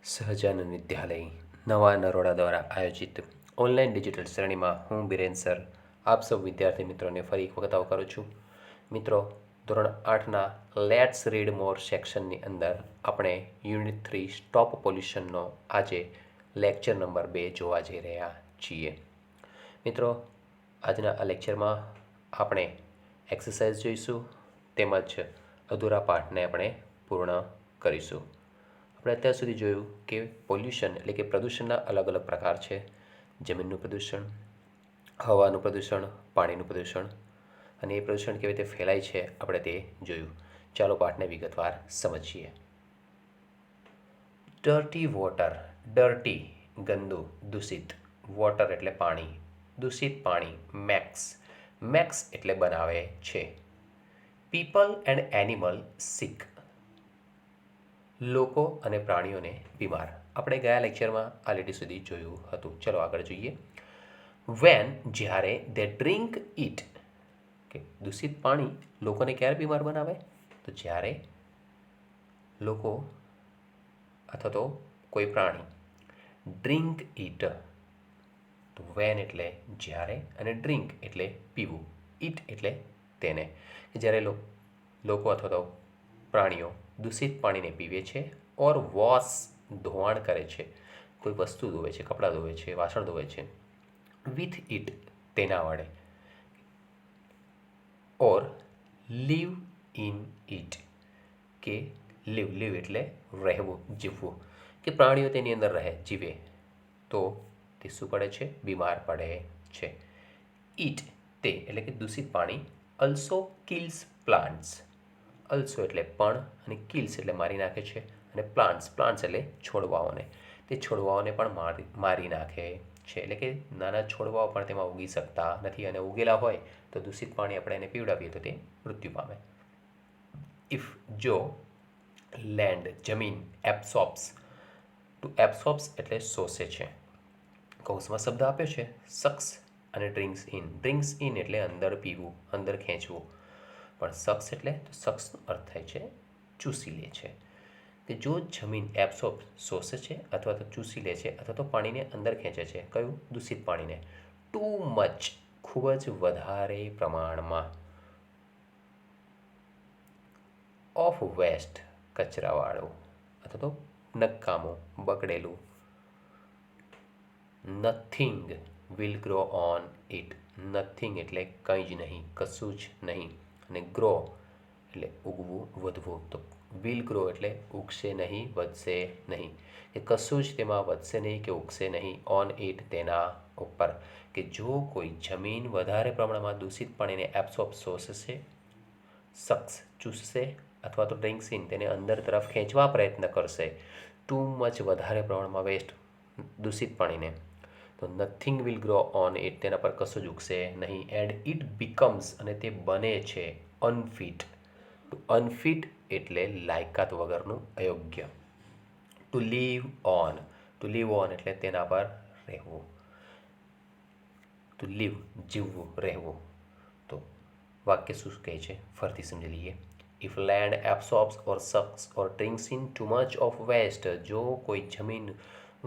સહજાનંદ વિદ્યાલય નવા નરોડા દ્વારા આયોજિત ઓનલાઈન ડિજિટલ શ્રેણીમાં હું બિરેન સર આપ સૌ વિદ્યાર્થી મિત્રોને ફરી એક વખત આવકારું છું. મિત્રો, ધોરણ 8ના લેટ્સ રીડ મોર સેક્શનની અંદર આપણે યુનિટ 3 સ્ટોપ પોલ્યુશનનો આજે લેક્ચર નંબર 2 જોવા જઈ રહ્યા છીએ. મિત્રો, આજના આ લેક્ચરમાં આપણે એક્સરસાઇઝ જોઈશું તેમજ અધૂરા પાઠને આપણે પૂર્ણ કરીશું. આપણે અત્યાર સુધી જોયું કે પોલ્યુશન એટલે કે પ્રદૂષણના અલગ અલગ પ્રકાર છે. જમીનનું પ્રદૂષણ, હવાનું પ્રદૂષણ, પાણીનું પ્રદૂષણ, અને એ પ્રદૂષણ કેવી રીતે ફેલાય છે આપણે તે જોયું. ચાલો પાઠને વિગતવાર સમજીએ. ડર્ટી વોટર, ડર્ટી ગંદુ, દૂષિત, વોટર એટલે પાણી, દૂષિત પાણી, મેક્સ, મેક્સ એટલે બનાવે છે. પીપલ એન્ડ એનિમલ સિક, લોકો અને પ્રાણીઓને બીમાર. આપણે ગયા લેક્ચરમાં આ લીટી સુધી જોયું હતું. ચલો આગળ જોઈએ. વેન, જ્યારે, દે ડ્રિંક ઇટ, કે દૂષિત પાણી લોકોને ક્યારે બીમાર બનાવે? તો જ્યારે લોકો અથવા તો કોઈ પ્રાણી ડ્રિંક ઇટ, તો વેન એટલે જ્યારે અને ડ્રિંક એટલે પીવું, ઇટ એટલે તેને, કે જ્યારે લોકો અથવા તો પ્રાણીઓ દૂષિત પાણીને પીવે છે ઓર વોશ ધોવાણ કરે છે, કોઈ વસ્તુ ધોવે છે, કપડાં ધોવે છે, વાસણ ધોવે છે, વિથ ઇટ તેના વડે, ઓર લીવ ઇન ઇટ, કે લીવ એટલે રહેવું, જીવવું, કે પ્રાણીઓ તેની અંદર રહે, જીવે, તો તે શું પડે છે? બીમાર પડે છે. ઇટ તે એટલે કે દૂષિત પાણી અલ્સો કિલ્સ પ્લાન્ટ્સ, અલ્સો એટલે પણ અને કિલ્સ એટલે મારી નાખે છે, અને પ્લાન્ટ્સ એટલે છોડવાઓને, તે છોડવાઓને પણ મારી નાખે છે. એટલે કે નાના છોડવાઓ પણ તેમાં ઉગી શકતા નથી, અને ઉગેલા હોય તો દૂષિત પાણી આપણે એને પીવડાવીએ તો તે મૃત્યુ પામે. ઇફ જો લેન્ડ જમીન એબ્સોર્બ્સ, ટુ એબ્સોર્બ્સ એટલે શોષે છે, કૌંસમાં શબ્દ આપ્યો છે સક્સ અને ડ્રિંક્સ ઇન એટલે અંદર પીવું, અંદર ખેંચવું, પણ સક્સ એટલે તો સક્સનો અર્થ થાય છે ચૂસી લે છે. કે જો જમીન એબ્સોર્બ શોષે છે અથવા તો ચૂસી લે છે અથવા તો પાણીને અંદર ખેંચે છે, કયું? દૂષિત પાણીને. ટુ મચ ખૂબ જ વધારે પ્રમાણમાં, ઓફ વેસ્ટ કચરાવાળું અથવા તો નકામું, બગડેલું, nothing will grow on it, nothing એટલે કંઈ જ નહીં, કશું જ નહીં, અને ગ્રો એટલે ઉગવું, વધવું, તો વિલ ગ્રો એટલે ઉગશે નહીં, વધશે નહીં, કે કશું જ તેમાં વધશે નહીં કે ઉગશે નહીં, ઓન ઇટ તેના ઉપર, કે જો કોઈ જમીન વધારે પ્રમાણમાં દૂષિત પાણીને એબ્સોર્બ શોષશે, સક્સ ચૂસશે અથવા તો ડ્રિંક્સ ઇન તેને અંદર તરફ ખેંચવા પ્રયત્ન કરશે, ટુ મચ વધારે પ્રમાણમાં વેસ્ટ દૂષિત પાણીને, તો nothing will grow on it તેના પર કશું જ ઉગશે નહીં, એન્ડ ઇટ બીકમ્સ અને તે બને છે અનફિટ, અનફિટ એટલે લાયકાત વગરનું, અયોગ્ય, to live on, to live on એટલે તેના પર રહેવું, ટુ લીવ જીવવું, રહેવું. તો વાક્ય શું કહે છે ફરીથી સમજી લઈએ. If land absorbs or sucks or drinks in too much of waste, જો કોઈ જમીન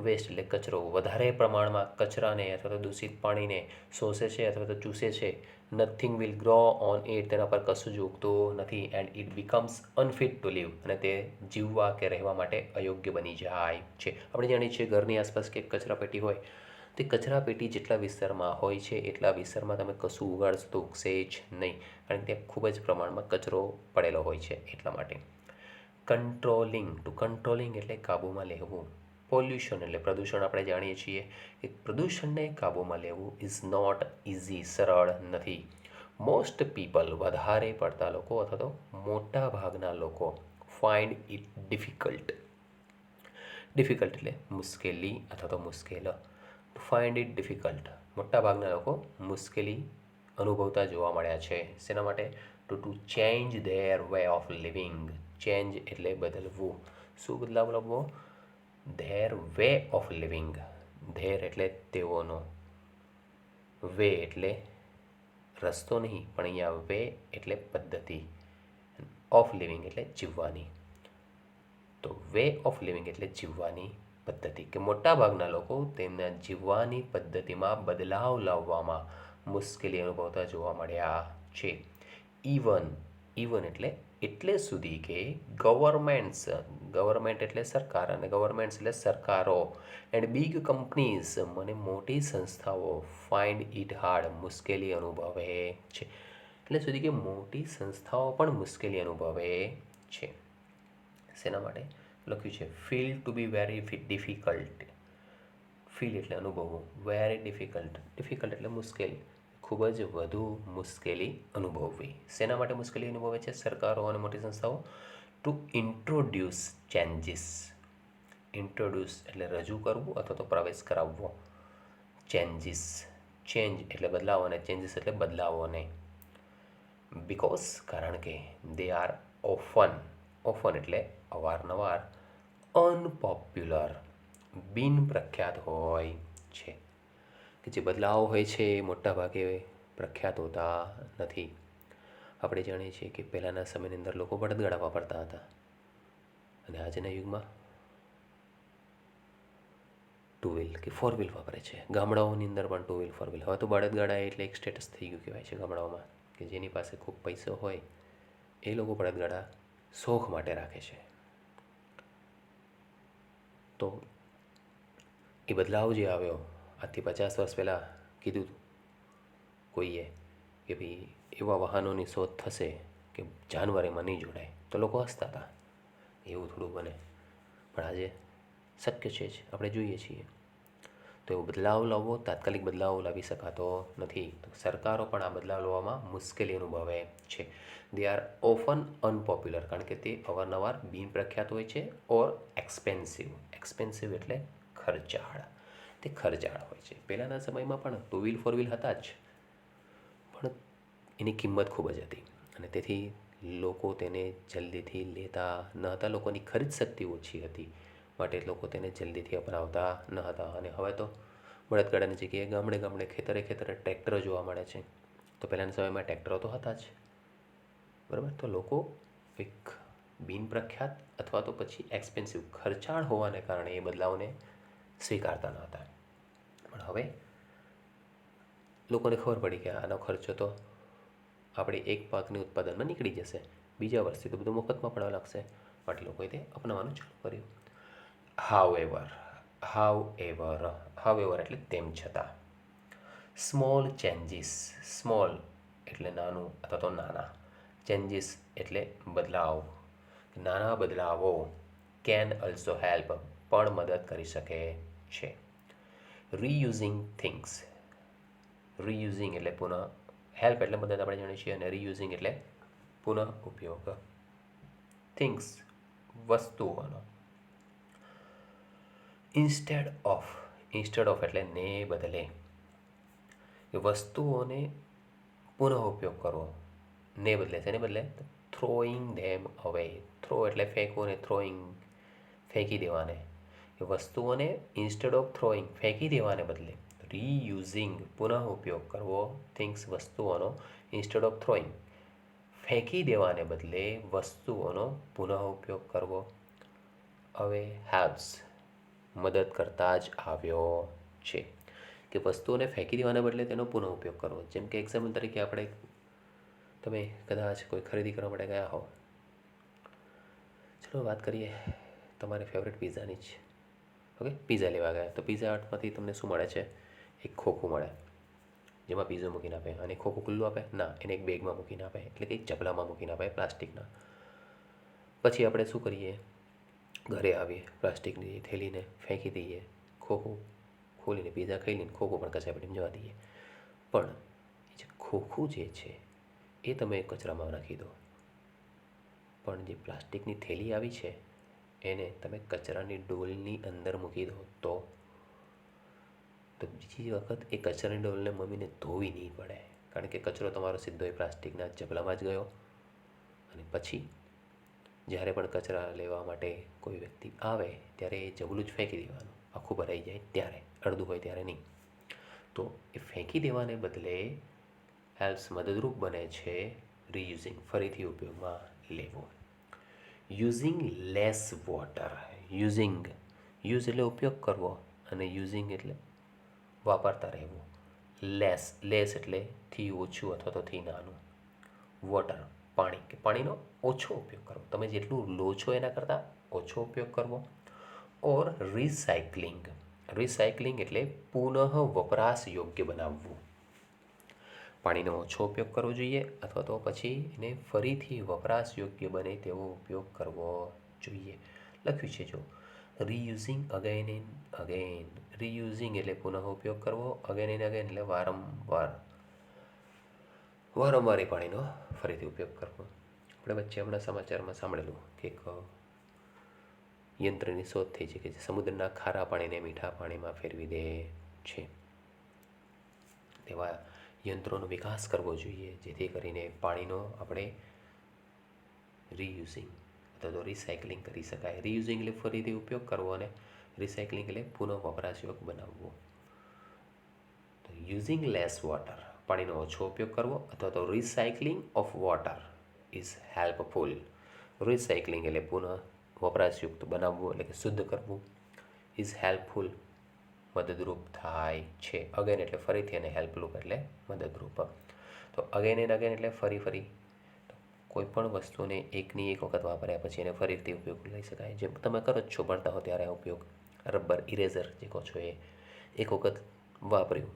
વેસ્ટ એટલે કચરો વધારે પ્રમાણમાં કચરાને અથવા તો દૂષિત પાણીને શોષે છે અથવા તો ચૂસે છે, nothing will grow on it તેના પર કશું જ ઉગતું નથી, and it becomes unfit to live અને તે જીવવા કે રહેવા માટે અયોગ્ય બની જાય છે. આપણે જાણીએ છીએ ઘરની આસપાસ કે કચરાપેટી હોય, તે કચરાપેટી જેટલા વિસ્તારમાં હોય છે એટલા વિસ્તારમાં તમે કશું ઉગાડશો તો ઉગશે જ નહીં, કારણ કે ત્યાં ખૂબ જ પ્રમાણમાં કચરો પડેલો હોય છે એટલા માટે. કંટ્રોલિંગ, ટુ કંટ્રોલિંગ એટલે કાબૂમાં લેવું. પોલ્યુશન એટલે પ્રદૂષણ. આપણે જાણીએ છીએ કે પ્રદૂષણને કાબૂમાં લેવું ઇઝ નોટ ઇઝી, સરળ નથી. મોસ્ટ પીપલ વધારે પડતા લોકો અથવા તો મોટા ભાગના લોકો ફાઇન્ડ ઇટ ડિફિકલ્ટ, ડિફિકલ્ટ એટલે મુશ્કેલી અથવા તો મુશ્કેલ, ફાઇન્ડ ઇટ ડિફિકલ્ટ મોટાભાગના લોકો મુશ્કેલી અનુભવતા જોવા મળ્યા છે. શેના માટે? To change their way of living, change એટલે બદલવું, શું બદલાવ લાવવો? Their way of living, there એટલે તેઓનો, વે એટલે રસ્તો નહીં પણ અહીંયા વે એટલે પદ્ધતિ, ઓફ લિવિંગ એટલે જીવવાની. તો વે ઓફ લિવિંગ એટલે જીવવાની પદ્ધતિ, કે મોટાભાગના લોકો તેમના જીવવાની પદ્ધતિમાં બદલાવ લાવવામાં મુશ્કેલી અનુભવતા જોવા મળ્યા છે. ઇવન એટલે સુધી કે ગવર્મેન્ટ એટલે સરકાર, અને ગવર્મેન્ટ્સ એટલે સરકારો, એન્ડ બિગ કંપનીઝ મને મોટી સંસ્થાઓ ફાઇન્ડ ઇટ હાર્ડ મુશ્કેલી અનુભવે છે. એટલે સુધી કે મોટી સંસ્થાઓ પણ મુશ્કેલી અનુભવે છે. શેના માટે લખ્યું છે? Feel to be very difficult. Feel એટલે અનુભવવું, વેરી ડિફિકલ્ટ એટલે મુશ્કેલી, ખૂબ જ વધુ મુશ્કેલી અનુભવવી. શેના માટે મુશ્કેલી અનુભવે છે સરકારો અને મોટી સંસ્થાઓ? Two introduce changes. ઇન્ટ્રોડ્યુસ એટલે રજૂ કરવું અથવા તો પ્રવેશ કરાવવો. ચેન્જીસ, ચેન્જ એટલે બદલાવ અને ચેન્જીસ એટલે બદલાવોને. બિકોઝ કારણ કે દે આર ઓફન એટલે અવારનવાર, અનપોપ્યુલર બિન પ્રખ્યાત હોય છે. કે જે બદલાવ હોય છે એ મોટા ભાગે પ્રખ્યાત હોતા નથી. આપણે જાણીએ છીએ કે પહેલાંના સમયની અંદર લોકો બળદગાડા વાપરતા હતા, અને આજના યુગમાં ટુ વ્હીલ કે ફોર વ્હીલ વાપરે છે. ગામડાઓની અંદર પણ ટુ વ્હીલ, ફોર વ્હીલ. હવે તો બળદગાડા એટલે એક સ્ટેટસ થઈ ગયું કહેવાય છે ગામડાઓમાં, કે જેની પાસે ખૂબ પૈસો હોય એ લોકો બળદગાડા શોખ માટે રાખે છે. તો એ બદલાવ જે આવ્યો આજથી 50 વર્ષ પહેલાં કીધું કોઈએ કે ભાઈ એવા વાહનોની શોધ થશે કે જાનવર એમાં નહીં જોડાય, તો લોકો હસતા હતા. એવું થોડું બને, પણ આજે શક્ય છે જ, આપણે જોઈએ છીએ. તો એવો બદલાવ લાવવો, તાત્કાલિક બદલાવ લાવી શકાતો નથી. તો સરકારો પણ આ બદલાવ લાવવામાં મુશ્કેલી અનુભવે છે. દે આર ઓફન અનપોપ્યુલર, કારણ કે તે અવારનવાર બિન પ્રખ્યાત હોય છે. ઓર એક્સપેન્સિવ એટલે ખર્ચાળ. તે ખર્ચાળ હોય છે. પહેલાંના સમયમાં પણ ટુ વ્હીલ ફોર વ્હીલ હતા જ, પણ એની કિંમત ખૂબ જ હતી, અને તેથી લોકો તેને જલ્દીથી લેતા ન હતા. લોકોની ખરીદ શક્તિ ઓછી હતી, માટે લોકો તેને જલ્દીથી અપનાવતા ન હતા. અને હવે તો બળદગાડાની જગ્યાએ ગામડે ગામડે, ખેતરે ખેતરે ટ્રેક્ટરો જોવા મળે છે. તો પહેલાંના સમયમાં ટ્રેક્ટરો તો હતા જ, બરાબર. તો લોકો એક બિન પ્રખ્યાત અથવા તો પછી એક્સપેન્સિવ, ખર્ચાળ હોવાને કારણે એ બદલાવને સ્વીકારતા ન હતા. પણ હવે લોકોને ખબર પડી કે આનો ખર્ચો તો આપણે એક પાકની ઉત્પાદનમાં નીકળી જશે, બીજા વર્ષથી તો બધું મફતમાં પડવા લાગશે, માટે લોકોએ તે અપનાવવાનું ચાલુ કર્યું. હાઉએવર એટલે તેમ છતાં. સ્મોલ ચેન્જીસ, સ્મોલ એટલે નાનું અથવા તો નાના, ચેન્જીસ એટલે બદલાવ, નાના બદલાવો કેન અલ્સો હેલ્પ પણ મદદ કરી શકે છે. રીયુઝિંગ થિંગ્સ, રીયુઝિંગ એટલે પુનઃ, હેલ્પ એટલે મદદ આપણે જાણીએ છીએ, અને રીયુઝિંગ એટલે પુનઃ ઉપયોગ. થિંગ્સ વસ્તુઓનો. ઇન્સ્ટેડ ઓફ એટલે ને બદલે, કે વસ્તુઓને પુનઃ ઉપયોગ કરવો, ને બદલે. તેને બદલે થ્રોઈંગ ધેમ અવે. થ્રો એટલે ફેંકવું, ને થ્રોઈંગ ફેંકી દેવાને. કે વસ્તુઓને ઇન્સ્ટેડ ઓફ થ્રોઈંગ ફેંકી દેવાને બદલે રીયુઝિંગ પુનઃ ઉપયોગ કરવો થિંગ્સ વસ્તુઓનો, ઇન્સ્ટેડ ઓફ થ્રોઈંગ ફેંકી દેવાને બદલે વસ્તુઓનો પુનઃ ઉપયોગ કરવો. હવે હેલ્પ્સ મદદ કરતા જ આવ્યો છે, કે વસ્તુઓને ફેંકી દેવાને બદલે તેનો પુનઃ ઉપયોગ કરવો. જેમ કે એક્ઝામ્પલ તરીકે આપણે, તમે કદાચ કોઈ ખરીદી કરવા માટે ગયા હો, ચલો વાત કરીએ તમારી ફેવરેટ પિઝાની જ. ઓકે, પિઝા લેવા ગયા, તો પિઝા હટમાંથી તમને શું મળે છે? એક ખોખું મળે, જેમાં પિઝો મૂકીને આપે. અને ખોખું ખુલ્લું આપે ના, એને એક બેગમાં મૂકીને આપે, એટલે કે એક ચપલામાં મૂકીને આપે, પ્લાસ્ટિકના. પછી આપણે શું કરીએ? ઘરે આવીએ, પ્લાસ્ટિકની થેલીને ફેંકી દઈએ, ખોખું ખોલીને પિઝા ખાઈ લઈને ખોખું પણ કચરાપેટીમાં જવા દઈએ. પણ એ જે ખોખું જે છે એ તમે કચરામાં નાખી દો, પણ જે પ્લાસ્ટિકની થેલી આવી છે એને તમે કચરાની ડોલની અંદર મૂકી દો, તો બીજી વખત એ કચરાની ડોલને મમ્મીને ધોવી નહીં પડે, કારણ કે કચરો તમારો સીધો એ પ્લાસ્ટિકના ચપલામાં જ ગયો. અને પછી જ્યારે પણ કચરા લેવા માટે કોઈ વ્યક્તિ આવે ત્યારે એ જબલું જ ફેંકી દેવાનું, આખું ભરાઈ જાય ત્યારે, અડધું હોય ત્યારે નહીં. તો એ ફેંકી દેવાને બદલે હેલ્પ્સ મદદરૂપ બને છે રીયુઝિંગ, ફરીથી ઉપયોગમાં લેવો. Using less water. Using, use એટલે ઉપયોગ કરવો અને યુઝિંગ એટલે વાપરતા રહેવું. લેસ, લેસ એટલે થી ઓછું અથવા તો થી નાનું. વોટર પાણી, કે પાણીનો ઓછો ઉપયોગ કરવો, તમે જેટલું લો છો એના કરતાં ઓછો ઉપયોગ કરવો. ઓર રિસાયકલિંગ, રિસાયકલિંગ એટલે પુનઃ વપરાશ યોગ્ય બનાવવું. પાણીનો ઓછો ઉપયોગ કરવો જોઈએ અથવા તો પછી એને ફરીથી વપરાશ યોગ્ય બને તેવો ઉપયોગ કરવો જોઈએ. લખ્યું છે જો, રીયુઝિંગ અગેન એન્ડ અગેન. રીયુઝિંગ એટલે પુનઃ ઉપયોગ કરવો, અગેન એન્ડ અગેન એટલે વારંવાર વારંવાર એ પાણીનો ફરીથી ઉપયોગ કરવો. આપણે વચ્ચે હમણાં સમાચારમાં સાંભળેલું કે એક યંત્રની શોધ થઈ છે કે જે સમુદ્રના ખારા પાણીને મીઠા પાણીમાં ફેરવી દે છે. તેવા યંત્રોનો વિકાસ કરવો જોઈએ જેથી કરીને પાણીનો આપણે રીયુઝિંગ અથવા તો રિસાયકલિંગ કરી શકાય. રીયુઝિંગ એટલે ફરીથી ઉપયોગ કરવો અને રિસાયકલિંગ એટલે પુનઃ વપરાશયોગ બનાવવો. તો યુઝિંગ લેસ વોટર, પાણીનો ઓછો ઉપયોગ કરવો અથવા તો recycling of water is helpful. Recycling એટલે પુનઃ વપરાશયુક્ત બનાવવું એટલે કે શુદ્ધ કરવું. ઇઝ હેલ્પફુલ મદદરૂપ થાય છે. અગેન એટલે ફરીથી અને હેલ્પફુલ એટલે મદદરૂપ. તો અગેન એન્ડ અગેન એટલે ફરી ફરી. કોઈ પણ વસ્તુને એકની એક વખત વાપર્યા પછી એને ફરીથી ઉપયોગ લઈ શકાય. જેમ તમે કરો જ છો ભણતા હો ત્યારે આ ઉપયોગ. રબર ઇરેઝર જે કહો છો એ એક વખત વાપર્યું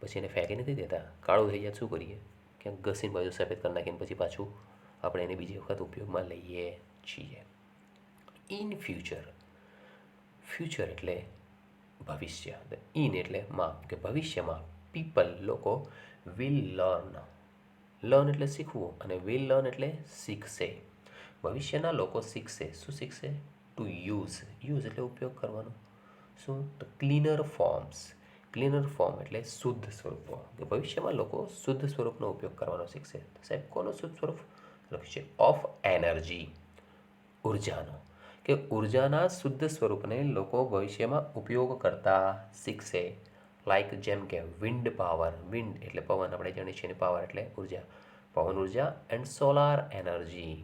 પછી એને ફેંકી નથી દેતા. કાળું થઈ જાય શું કરીએ, ક્યાંક ઘસીને બાજુ સફેદ કરી નાખીને પછી પાછું આપણે એને બીજી વખત ઉપયોગમાં લઈએ છીએ. ઇન ફ્યુચર, ફ્યુચર એટલે ભવિષ્ય. ઇન એટલે માં, કે ભવિષ્યમાં પીપલ લોકો વિલ લર્ન. લર્ન એટલે શીખવું અને વિલ લર્ન એટલે શીખશે. ભવિષ્યના લોકો શીખશે. શું શીખશે? ટુ યુઝ, યુઝ એટલે ઉપયોગ કરવાનો. શું? તો ક્લીનર ફોર્મ્સ. ક્લીનર ફોર્મ એટલે શુદ્ધ સ્વરૂપો. કે ભવિષ્યમાં લોકો શુદ્ધ સ્વરૂપનો ઉપયોગ કરવાનો શીખશે. સાહેબ કોનો શુદ્ધ સ્વરૂપ લખ્યું છે? ઓફ એનર્જી, ઉર્જાનો. કે ઉર્જાના શુદ્ધ સ્વરૂપને લોકો ભવિષ્યમાં ઉપયોગ કરતા શીખશે. લાઈક જેમ કે વિન્ડ પાવર. વિન્ડ એટલે પવન, આપણે જાણીએ છીએ, પાવર એટલે ઉર્જા, પવન ઉર્જા. એન્ડ સોલાર એનર્જી,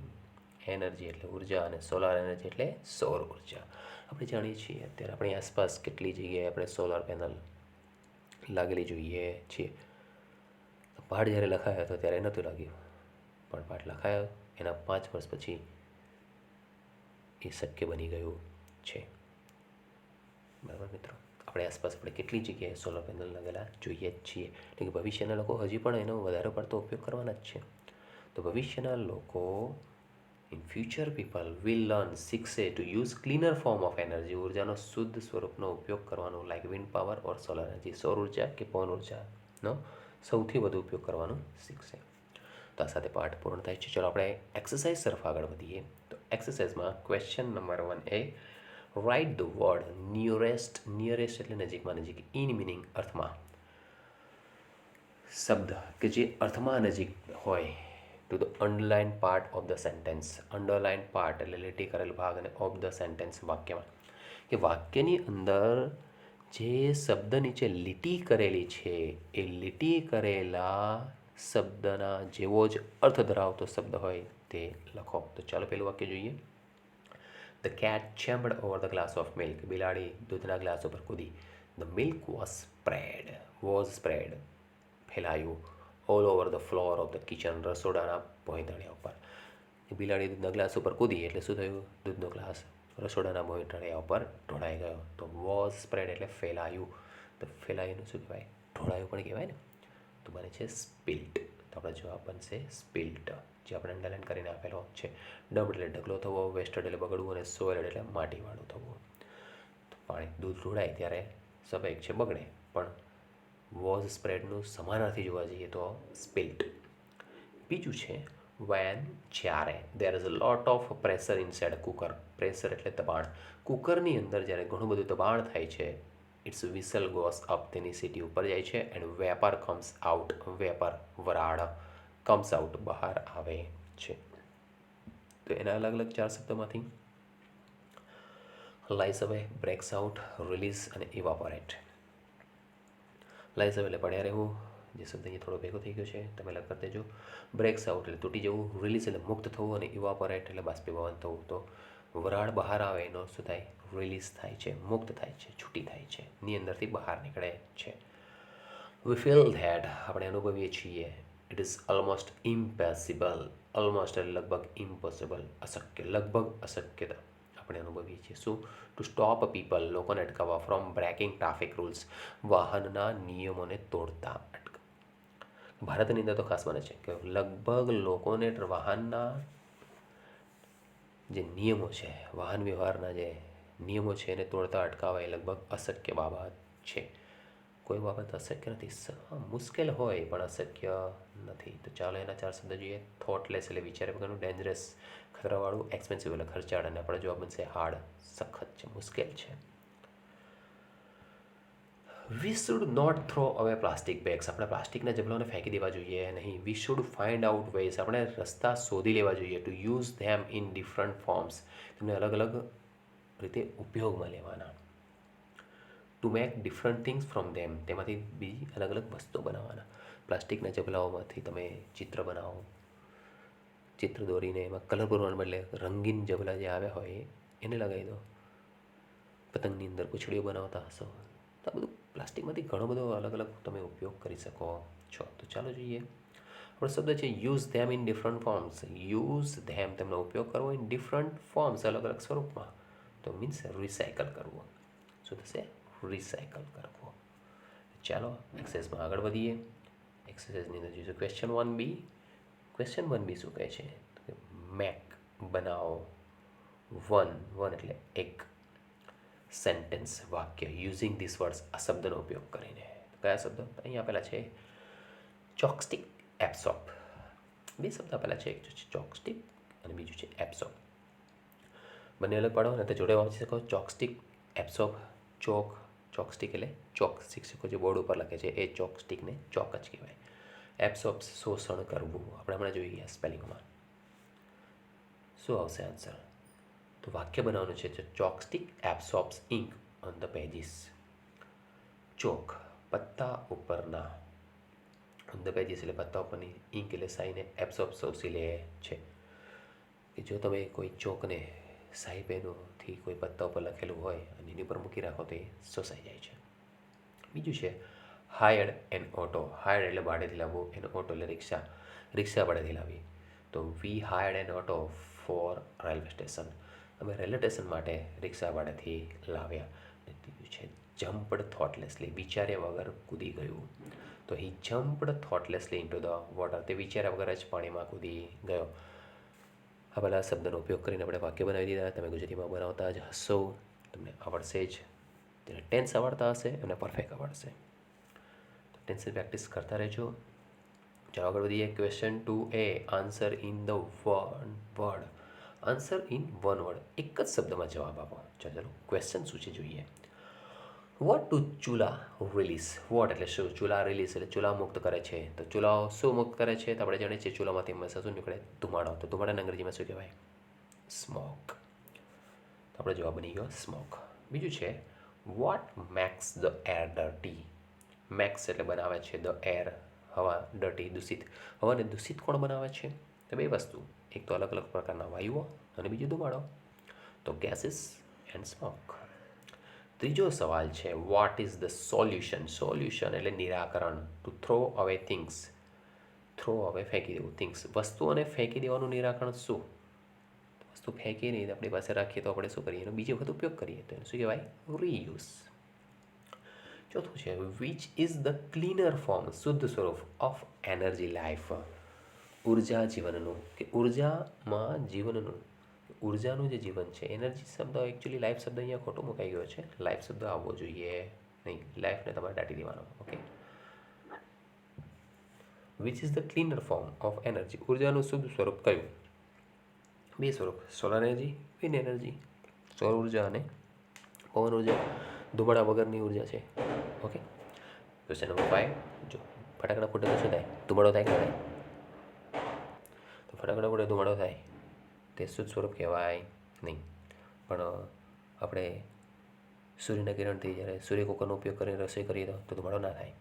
એનર્જી એટલે ઉર્જા અને સોલાર એનર્જી એટલે સૌર ઉર્જા. આપણે જાણીએ છીએ અત્યારે આપણી આસપાસ કેટલી જગ્યાએ આપણે સોલાર પેનલ લાગેલી જોઈએ છીએ. પાઠ જ્યારે લખાયો હતો ત્યારે નહોતું લાગ્યું, પણ પાઠ લખાયો એના 5 વર્ષ પછી એ શક્ય બની ગયું છે. બરાબર મિત્રો, આપણે આસપાસ આપણે કેટલી જગ્યાએ સોલર પેનલ લગેલા જોઈએ જ છીએ. એટલે કે ભવિષ્યના લોકો હજી પણ એનો વધારે પડતો ઉપયોગ કરવાના જ છે. તો ભવિષ્યના લોકો, in future people will learn, શીખશે to use cleaner form of energy, ઉર્જાનો શુદ્ધ સ્વરૂપનો ઉપયોગ કરવાનો. Like wind power or solar energy, સૌર ઉર્જા કે પવન ઉર્જાનો સૌથી વધુ ઉપયોગ કરવાનું શીખશે. તો આ સાથે પાઠ પૂર્ણ થાય છે. ચલો આપણે એક્સરસાઇઝ તરફ આગળ વધીએ. તો એક્સરસાઇઝમાં question number 1 A write the word nearest. Nearest એટલે નજીકમાં નજીક. ઇન મિનિંગ અર્થમાં. શબ્દ કે જે અર્થમાં નજીક હોય to the underline part of the sentence. Underline part એટલે લીટી કરેલ ભાગ અને ઓફ ધ સેન્ટેન્સ વાક્યમાં. કે વાક્યની અંદર જે શબ્દ નીચે લીટી કરેલી છે એ લીટી કરેલા શબ્દના જેવો જ અર્થ ધરાવતો શબ્દ હોય તે લખો. તો ચાલો પહેલું વાક્ય જોઈએ. The cat jumped over the glass of milk. બિલાડી દૂધના ગ્લાસ ઉપર કૂદી. ધ મિલ્ક વોઝ સ્પ્રેડ ફેલાયું. All over the floor of the kitchen. રસોડાના ભોંયતળિયા ઉપર. બિલાડી દૂધના ગ્લાસ ઉપર કૂદી એટલે શું થયું? દૂધનો ગ્લાસ રસોડાના ભોંયતળિયા ઉપર ઢોળાઈ ગયો. તો વોઝ સ્પ્રેડ એટલે ફેલાયું. તો ફેલાયુંનું શું કહેવાય? ઢોળાયું પણ કહેવાય ને. તો બને છે સ્પિલ્ટ. તો આપણો જવાબ બનશે સ્પિલ્ટ, જે આપણે અંડરલાઇન કરીને આપેલો છે. ડમ્પ એટલે ઢગલો થવો, વેસ્ટેડ એટલે બગડવું અને સોઇલ્ડ એટલે માટીવાળું થવું. તો પાણી દૂધ ઢોળાય ત્યારે સ્વાભાવિક છે બગડે, પણ વોઝ સ્પ્રેડનું સમાનાર્થી જોવા જઈએ તો સ્પિલ્ટ. બીજું છે વેન, જ્યારે. There is a lot of pressure inside cooker. Pressure એટલે દબાણ. કુકરની અંદર જ્યારે ઘણું બધું દબાણ થાય છે, ઇટ્સ વિસલ ગોસ અપ, તેની સીટી ઉપર જાય છે. And vapour comes out. Vapour વરાળ કમ્સ આઉટ બહાર આવે છે. તો એના અલગ અલગ 4 શબ્દોમાંથી લાઇસ અવે, બ્રેક્સ આઉટ, રિલીઝ અને ઇવાપોરેટ. લાઇસ અવે એટલે પડ્યા રહેવું, જે શબ્દ અહીંયા થોડો ભેગો થઈ ગયો છે તમે લગ કરી દેજો. બ્રેક્સ આઉટ એટલે તૂટી જવું, રિલીઝ એટલે મુક્ત થવું, અને ઇવાપોરેટ એટલે બાષ્પીભવન થવું. તો વરાળ બહાર આવે એનો શું થાય? રિલીઝ થાય છે, મુક્ત થાય છે, છૂટી થાય છે, ની અંદરથી બહાર નીકળે છે. વી ફીલ ધેટ આપણે અનુભવીએ છીએ. It is almost impossible. Almost એટલે લગભગ, ઇમ્પોસિબલ અશક્ય, લગભગ અશક્યતા આપણે અનુભવીએ છીએ. શું? ટુ સ્ટોપ પીપલ લોકોને અટકાવવા ફ્રોમ બ્રેકિંગ ટ્રાફિક રૂલ્સ વાહનના નિયમોને તોડતા અટકાવ. ભારતની અંદર તો ખાસ બને છે કે લગભગ લોકોને વાહનના જે નિયમો છે, વાહન વ્યવહારના જે નિયમો છે એને તોડતા અટકાવવા એ લગભગ અશક્ય બાબત છે. કોઈ બાબત અશક્ય નથી, મુશ્કેલ હોય પણ અશક્ય નથી. તો ચાલો એના 4 શબ્દ જોઈએ. થોટલેસ એટલે વિચારે વગરનું, ડેન્જરસ ખતરાવાળું, એક્સપેન્સિવ એટલે ખર્ચાળ, અને આપણો જવાબ બનશે હાર્ડ, સખત છે, મુશ્કેલ છે. We should not throw away plastic bags આપણે પ્લાસ્ટિકના જબલાઓને ફેંકી દેવા જોઈએ નહીં. We should find out ways આપણે રસ્તા શોધી લેવા જોઈએ. To use them in different forms તેમને અલગ અલગ રીતે ઉપયોગમાં લેવાના. To make different things from them તેમાંથી બીજી અલગ અલગ વસ્તુઓ બનાવવાના. પ્લાસ્ટિકના જબલાઓમાંથી તમે ચિત્ર બનાવો, ચિત્ર દોરીને એમાં કલર પૂરવાને બદલે રંગીન જબલા જે આવ્યા હોય એને લગાવી દો. પતંગની અંદર પૂંછડીઓ બનાવતા હશો તો આ બધું પ્લાસ્ટિકમાંથી ઘણો બધો અલગ અલગ તમે ઉપયોગ કરી શકો છો. તો ચાલો જોઈએ. આપણો શબ્દ છે use them in different forms. Use them તેમનો ઉપયોગ કરવો ઇન ડિફરન્ટ ફોર્મ્સ અલગ અલગ સ્વરૂપમાં. તો મીન્સ રિસાયકલ કરવો. શું થશે? રિસાયકલ કરવો. ચાલો એક્સરસાઇઝમાં આગળ વધીએ. એક્સરસાઇઝની અંદર જોઈશું ક્વેશ્ચન 1B. ક્વેશ્ચન 1B શું કહે છે? મેક બનાવો. વન એટલે એક. સેન્ટેન્સ વાક્ય યુઝિંગ ધીસ વર્ડ્સ આ શબ્દનો ઉપયોગ કરીને. કયા શબ્દ અહીંયા આપેલા છે? ચોકસ્ટિક, એપ્સોપ. બે શબ્દ આપેલા છે, એક છે ચોકસ્ટિક અને બીજું છે એપ્સોપ. બંને અલગ પાડો અને તે જોડે વાંચી શકો. ચોકસ્ટિક, એપ્સોપ. ચોકસ્ટિક એટલે ચોક, શિક્ષકો જે બોર્ડ ઉપર લખે છે એ ચોકસ્ટિકને ચોક જ કહેવાય. એપ્સોપ શોષણ કરવું, આપણે હમણાં જોઈ ગયા સ્પેલિંગમાં. શું આવશે આન્સર? તો વાક્ય બનાવવાનું છે ચોકસ્ટિક એબ્સોર્બ્સ ઇન્ક ઓન ધ પેજીસ. ચોક પત્તા ઉપરના, ઓન ધ પેજીસ એટલે પત્તા ઉપરની, ઇન્ક એટલે શાહીને એબ્સોર્બ શોષી લે છે. કે જો તમે કોઈ ચોકને શાહી પેનોથી કોઈ પત્તા ઉપર લખેલું હોય અને એની ઉપર મૂકી રાખો તો એ શોષાઈ જાય છે. બીજું છે હાયર્ડ એન ઓટો. હાયર્ડ એટલે ભાડેથી લાવવું, એન ઓટો એટલે રિક્ષા, રિક્ષા ભાડેથી લાવી. તો we hired an auto for railway station. અમે રેલવે સ્ટેશન માટે રિક્ષા ભાડેથી લાવ્યા. અને ત્રીજું છે જમ્પડ થોટલેસલી, વિચાર્યા વગર કૂદી ગયું. તો હી જમ્પડ થોટલેસલી ઇન્ટુ ધ વોટર, તે વિચાર્યા વગર જ પાણીમાં કૂદી ગયો. આ બધા શબ્દનો ઉપયોગ કરીને આપણે વાક્ય બનાવી દીધા. તમે ગુજરાતીમાં બનાવતા જ હશો, તમને આવડશે જ. તેને ટેન્સ આવડતા હશે અને પરફેક્ટ આવડશે. તો ટેન્સની પ્રેક્ટિસ કરતા રહેજો. ચાલો આગળ વધીએ. Question 2A. Answer in the word. Answer in one word, એક જ શબ્દમાં જવાબ આપો. ચાલો ક્વેશ્ચન શું છે જોઈએ. વોટ ટુ ચૂલા રિલીઝ. વોટ એટલે શું? ચૂલા રિલીઝ એટલે ચૂલા મુક્ત કરે છે. તો ચૂલાઓ શું મુક્ત કરે છે? તો આપણે જાણીએ છીએ ચૂલામાંથી હંમેશા શું નીકળે? ધુમાડો. તો ધુમાડાને અંગ્રેજીમાં શું કહેવાય? સ્મોક. તો આપણો જવાબ બની ગયો સ્મોક. બીજું છે what makes the air dirty. Makes એટલે બનાવે છે, ધ એર હવા, ડર્ટી દૂષિત. હવાને દૂષિત કોણ બનાવે છે? તો બે વસ્તુ, એક તો અલગ અલગ પ્રકારના વાયુઓ અને બીજું ધુમાડો. તો ગેસીસ એન્ડ સ્મોક. ત્રીજો સવાલ છે what is the solution. Solution એટલે નિરાકરણ. ટુ થ્રો અવે થિંગ્સ. થ્રો અવે ફેંકી દેવું, થિંગ્સ વસ્તુઓને ફેંકી દેવાનું નિરાકરણ શું? વસ્તુ ફેંકીએ નહીં, આપણી પાસે રાખીએ તો આપણે શું કરીએ? એનો બીજી વખત ઉપયોગ કરીએ તો એને શું કહેવાય? રીયુઝ. ચોથું છે which is the cleaner form, શુદ્ધ સ્વરૂપ ઓફ એનર્જી લાઈફ. ઉર્જા જીવનનું, કે ઉર્જામાં જીવનનું, ઉર્જાનું જે જીવન છે. એનર્જી શબ્દ એકચ્યુઅલી લાઈફ શબ્દ અહીંયા ખોટો મુકાઈ ગયો છે. લાઈફ શબ્દ આવવો જોઈએ નહીં, લાઈફને તમારે દાટી દેવાનો. Okay. Which is the cleaner form of energy, ઉર્જાનું શુદ્ધ સ્વરૂપ કયું? બે સ્વરૂપ, સોલર એનર્જી, વિન્ડ એનર્જી. સૌર ઉર્જા અને પવન ઉર્જા ધુમાડા વગરની ઉર્જા છે. ઓકે. Question number 5. જો ફટાકડા ફૂટે તો શું થાય? ધુમાડો થાય કે થાય? તો ફટાકડા ફૂટે ધુમાડો થાય, તે શુદ્ધ સ્વરૂપ કહેવાય નહીં. પણ આપણે સૂર્યના કિરણથી જ્યારે સૂર્યકુકરનો ઉપયોગ કરીને રસોઈ કરીએ તો ધુમાડો ના થાય.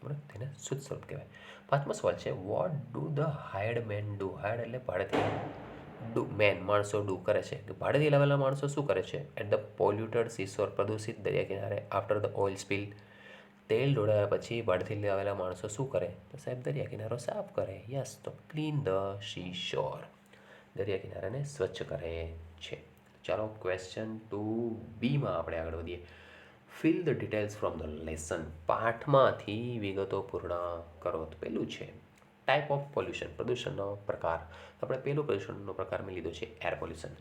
બરાબર, તેને શુદ્ધ સ્વરૂપ કહેવાય. 5મો સવાલ છે, what do the hired men do. Hired એટલે ભાડેથી, ડુ મેન માણસો ડુ કરે છે, કે ભાડેથી લાવેલા માણસો શું કરે છે? એટ ધ પોલ્યુટેડ સીશોર, પ્રદૂષિત દરિયા કિનારે, આફ્ટર ધ ઓઇલ સ્પિલ, તેલ ઢોળાયા પછી ભાડેથી લાવેલા માણસો શું કરે? તો સાહેબ દરિયા કિનારો સાફ કરે. યસ, તો ક્લીન ધ સી શોર, દરિયા કિનારાને સ્વચ્છ કરે છે. ચાલો ક્વેશ્ચન 2B આપણે આગળ વધીએ. Fill the details from the lesson. પાઠમાંથી વિગતો પૂર્ણ કરો. તો પહેલું છે ટાઈપ ઓફ પોલ્યુશન, પ્રદૂષણનો પ્રકાર. આપણે પહેલો પ્રદૂષણનો પ્રકાર મેં લીધો છે એર પોલ્યુશન.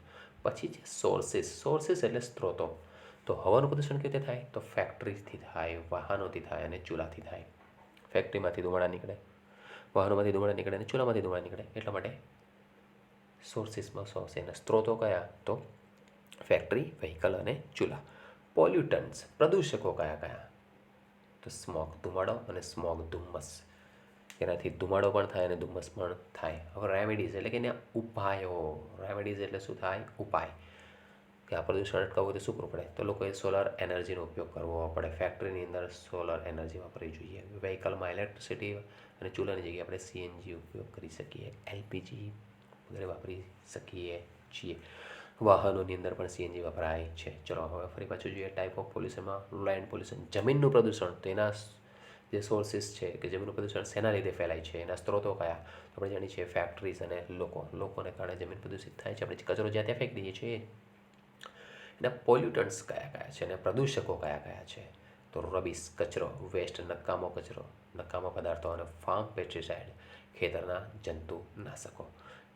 પછી છે સોર્સિસ. સોર્સિસ એટલે સ્ત્રોતો. તો હવાનું પ્રદૂષણ કેવી રીતે થાય? તો ફેક્ટરીથી થાય, વાહનોથી થાય અને ચૂલાથી થાય. ફેક્ટરીમાંથી ધુમાડા નીકળે, વાહનોમાંથી ધુમાડા નીકળે અને ચૂલામાંથી ધુમાડા નીકળે, એટલા માટે સોર્સિસમાં સોર્સ. એના સ્ત્રોતો કયા? તો ફેક્ટરી, વ્હીકલ અને ચૂલા. પોલ્યુટન્ટ્સ, પ્રદૂષકો કયા કયા? તો સ્મોક ધુમાડો અને સ્મોક ધુમ્મસ. એનાથી ધુમાડો પણ થાય અને ધુમ્મસ પણ થાય. હવે રેમેડીઝ એટલે કે એના ઉપાયો. રેમેડીઝ એટલે શું થાય? ઉપાય. કે આ પ્રદૂષણ અટકાવવું તો શું કરવું પડે? તો લોકોએ સોલર એનર્જીનો ઉપયોગ કરવો પડે. ફેક્ટરીની અંદર સોલર એનર્જી વાપરવી જોઈએ. વ્હીકલમાં ઇલેક્ટ્રિસિટી અને ચૂલાની જગ્યાએ આપણે CNG ઉપયોગ કરી શકીએ, LPG વગેરે વાપરી શકીએ છીએ. વાહનોની અંદર પણ CNG વપરાય છે. ચલો હવે ફરી પાછું જોઈએ ટાઈપ ઓફ પોલ્યુશનમાં. લેન્ડ પોલ્યુશન, જમીનનું પ્રદૂષણ. તો એના જે સોર્સિસ છે કે જમીનનું પ્રદૂષણ શેના લીધે ફેલાય છે, એના સ્ત્રોતો કયા? આપણે જાણીએ છીએ ફેક્ટરીઝ અને લોકોને કારણે જમીન પ્રદૂષિત થાય છે. આપણે કચરો જ્યાં ત્યાં ફેંકી દઈએ છીએ. એના પોલ્યુટન્ટ્સ કયા કયા છે અને પ્રદૂષકો કયા કયા છે? તો રબીસ, કચરો, વેસ્ટ, નકામો કચરો, નકામા પદાર્થો અને ફાર્મ પેસ્ટિસાઇડ, ખેતરના જંતુનાશકો.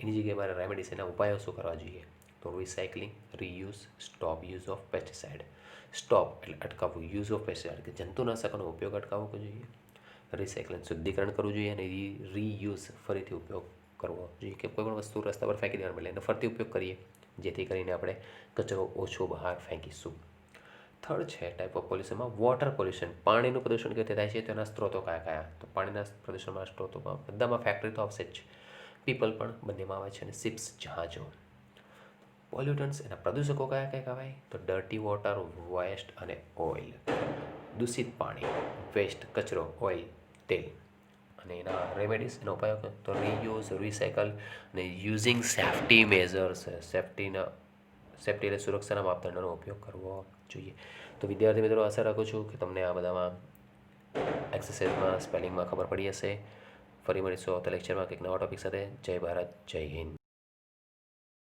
એની જગ્યાએ મારે રેમેડીસ, એના ઉપાયો શું કરવા જોઈએ? તો recycling, reuse, stop use of pesticide. Stop એટલે અટકાવવું, યુઝ ઓફ પેસ્ટિસાઇડ કે જંતુનાશકોનો ઉપયોગ અટકાવવો જોઈએ. રિસાયકલિંગ શુદ્ધિકરણ કરવું જોઈએ અને રીયુઝ ફરીથી ઉપયોગ કરવો જોઈએ. કે કોઈ પણ વસ્તુ રસ્તા પર ફેંકી દેવાનું બદલે એનો ફરતી ઉપયોગ કરીએ, જેથી કરીને આપણે કચરો ઓછો બહાર ફેંકીશું. થર્ડ છે ટાઈપ ઓફ પોલ્યુશનમાં વોટર પોલ્યુશન. પાણીનું પ્રદૂષણ કેવી રીતે થાય છે? તેના સ્ત્રોતો કયા કયા? તો પાણીના પ્રદૂષણમાં સ્ત્રોતોમાં બધામાં ફેક્ટરી તો આવશે જ, પીપલ પણ બંનેમાં આવે છે, અને શિપ્સ, જહાજો. પોલ્યુટન્ટ્સ એના પ્રદૂષકો કયા કયા કહેવાય? તો ડર્ટી વોટર, વેસ્ટ અને ઓઇલ. દૂષિત પાણી, વેસ્ટ, કચરો, ઓઇલ, તેલ. અને એના રેમેડીઝ, એના ઉપાયો તો રીયુઝ, રિસાયકલ અને યુઝિંગ સેફ્ટી મેઝર્સ. સેફ્ટી એટલે સુરક્ષાના માપદંડોનો ઉપયોગ કરવો જોઈએ. તો વિદ્યાર્થી મિત્રો, આશા રાખું છું કે તમને આ બધામાં એક્સરસાઇઝમાં સ્પેલિંગમાં ખબર પડી હશે. ફરી મળીશું આવતા લેક્ચરમાં કંઈક નવા ટૉપિક સાથે. જય ભારત, જય હિન્દ.